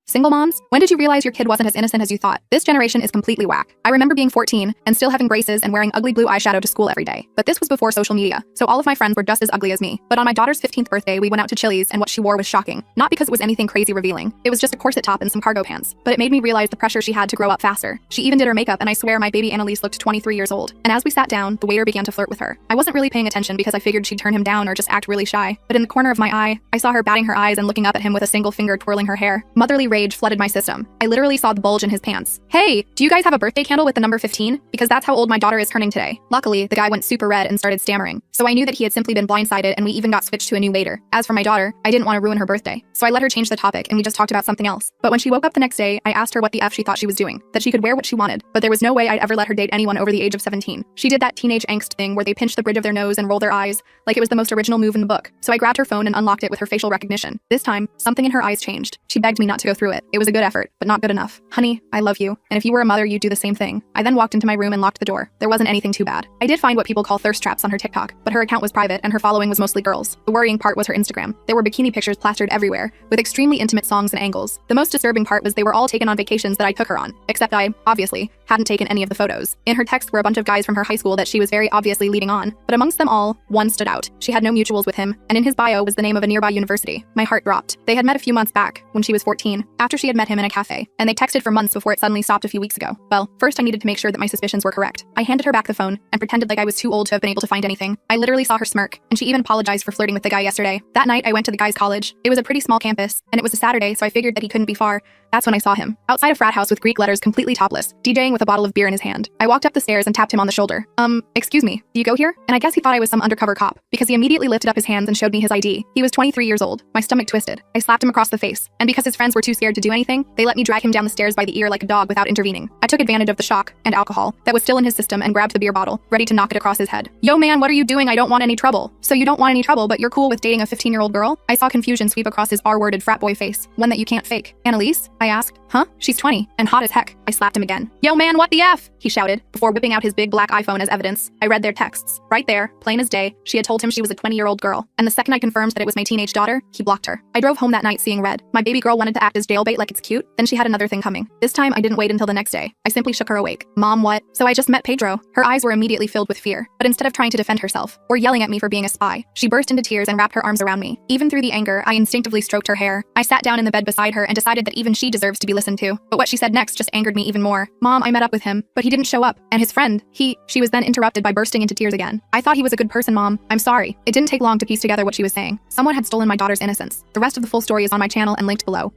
Single moms? When did you realize your kid wasn't as innocent as you thought? This generation is completely whack. I remember being 14 and still having braces and wearing ugly blue eyeshadow to school every day. But this was before social media, so all of my friends were just as ugly as me. But on my daughter's 15th birthday, we went out to Chili's and what she wore was shocking. Not because it was anything crazy revealing. It was just a corset top and some cargo pants. But it made me realize the pressure she had to grow up faster. She even did her makeup and I swear my baby Annalise looked 23 years old. And as we sat down, the waiter began to flirt with her. I wasn't really paying attention because I figured she'd turn him down or just act really shy. But in the corner of my eye, I saw her batting her eyes and looking up at him with a single finger twirling her hair. Motherly rage flooded my system. I literally saw the bulge in his pants. Hey, do you guys have a birthday candle with the number 15? Because that's how old my daughter is turning today. Luckily, the guy went super red and started stammering. So I knew that he had simply been blindsided and we even got switched to a new waiter. As for my daughter, I didn't want to ruin her birthday. So I let her change the topic and we just talked about something else. But when she woke up the next day, I asked her what the F she thought she was doing. That she could wear what she wanted, but there was no way I'd ever let her date anyone over the age of 17. She did that teenage angst thing where they pinch the bridge of their nose and roll their eyes, like it was the most original move in the book. So I grabbed her phone and unlocked it with her facial recognition. This time, something in her eyes changed. She begged me not to go through it. It was a good effort, but not good enough. Honey, I love you. And if you were a mother, you'd do the same thing. I then walked into my room and locked the door. There wasn't anything too bad. I did find what people call thirst traps on her TikTok, but her account was private and her following was mostly girls. The worrying part was her Instagram. There were bikini pictures plastered everywhere, with extremely intimate songs and angles. The most disturbing part was they were all taken on vacations that I took her on, except I, obviously, hadn't taken any of the photos. In her text were a bunch of guys from her high school that she was very obviously leading on, but amongst them all, one stood out. She had no mutuals with him, and in his bio was the name of a nearby university. My heart dropped. They had met a few months back, when she was 14, after she had met him in a cafe, and they texted for months before it suddenly stopped a few weeks ago. Well, first I needed to make sure that my suspicions were correct. I handed her back the phone and pretended like I was too old to have been able to find anything. I literally saw her smirk, and she even apologized for flirting with the guy yesterday. That night, I went to the guy's college. It was a pretty small campus, and it was a Saturday, so I figured that he couldn't be far. That's when I saw him, outside a frat house with Greek letters completely topless, DJing with a bottle of beer in his hand. I walked up the stairs and tapped him on the shoulder. Excuse me, do you go here? And I guess he thought I was some undercover cop, because he immediately lifted up his hands and showed me his ID. He was 23 years old. My stomach twisted. I slapped him across the face, and because his friends were too scared to do anything, they let me drag him down the stairs by the ear like a dog without intervening. I took advantage of the shock and alcohol that was still in his system and grabbed the beer bottle, ready to knock it across his head. Yo man, what are you doing? I don't want any trouble. So you don't want any trouble, but you're cool with dating a 15-year-old girl? I saw confusion sweep across his R-worded frat boy face, one that you can't fake. Annalise? I asked. Huh? She's 20, and hot as heck. I slapped him again. Yo man, what the F? He shouted, before whipping out his big black iPhone as evidence. I read their texts. Right there, plain as day, she had told him she was a 20-year-old girl, and the second I confirmed that it was my teenage daughter, he blocked her. I drove home that night seeing red. My baby girl wanted to act as jailbait like it's cute, then she had another thing coming. This time, I didn't wait until the next day. I simply shook her awake. Mom, what? So I just met Pedro. Her eyes were immediately filled with fear, but instead of trying to defend herself, or yelling at me for being a spy, she burst into tears and wrapped her arms around me. Even through the anger, I instinctively stroked her hair. I sat down in the bed beside her and decided that even she deserves to be listened to. But what she said next just angered me even more. Mom, I met up with him, but he didn't show up. And his friend, she was then interrupted by bursting into tears again. I thought he was a good person, Mom. I'm sorry. It didn't take long to piece together what she was saying. Someone had stolen my daughter's innocence. The rest of the full story is on my channel and linked below.